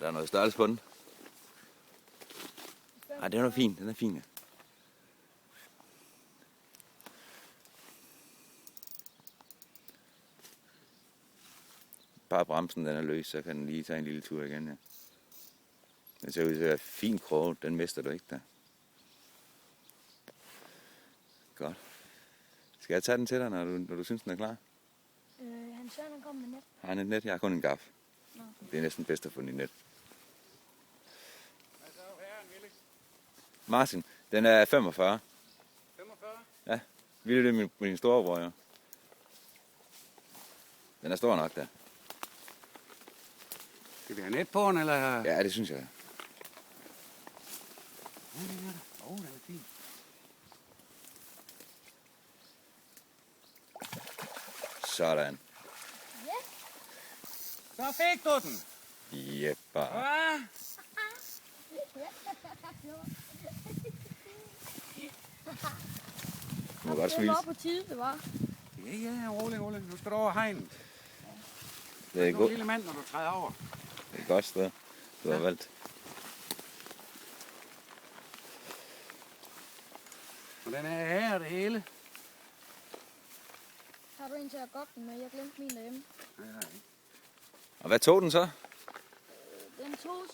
der er noget størrelse på den. Ej, den er fin. Den er fin, ja. Bare bremsen den er løs, så kan den lige tage en lille tur igen, ja. Den ser ud til at være fin krog, den mister du ikke der. Godt. Skal jeg tage den til dig, når du synes, den er klar? Han Søren kommer med net. Har han et net? Jeg har kun en gaf. Nå. Det er næsten bedst at få den i net. Martin, den er 45. 45? Ja, vil det min storebror, ja. Den er stor nok, der. Skal vi have net på den, eller? Ja, det synes jeg. Den er fin. Sådan. Så fik du den. Jeppa. Ja. Du må godt smile. Det var på tide, det var. Ja, rolig. Nu skal du over hegnet. Det er Du er godt. en lille mand, når du træder over. Det er et godt sted, du har valgt. Og den er her det hele. Har du en til at gokke den med? Jeg glemte min derhjemme. Ja, Og hvad tog den så? Den tog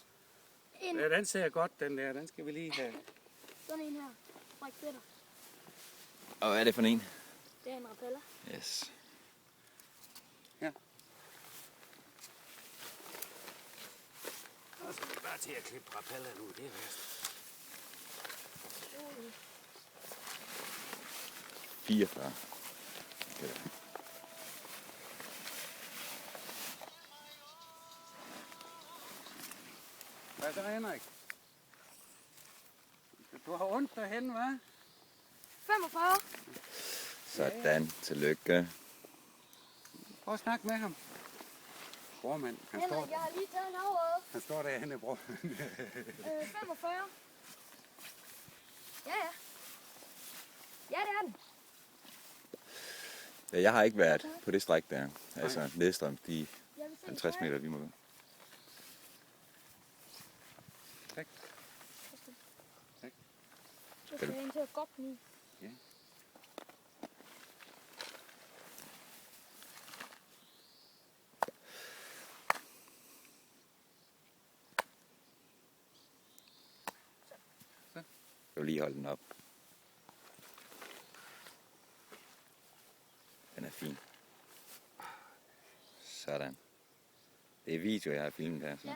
en, ja, den ser godt, den der. Den skal vi lige have. sådan en her. Frikfetter. Og hvad er det for en? Det er en rappeller. Yes. Og så er vi bare til at klippe rappeller nu. Det er værst. 44. Okay. Hvad så, Henrik? Du har ondt derhen, hva'? 45. Sådan, tillykke. Prøv at snakke med ham. Brormand, Henrik, jeg har lige taget en over. han står derhenne, bror. 45. Ja. Ja, det er den. Ja, jeg har ikke været på det stræk der. Altså nedstrøm, de Jeg vil se 50 meter, vi må gå. Tak. Så skal jeg ind til at gokke den i. Ja. Jeg vil lige holde den op. Den er fin. Sådan. Det er video, jeg har filmet her. Så. Ja.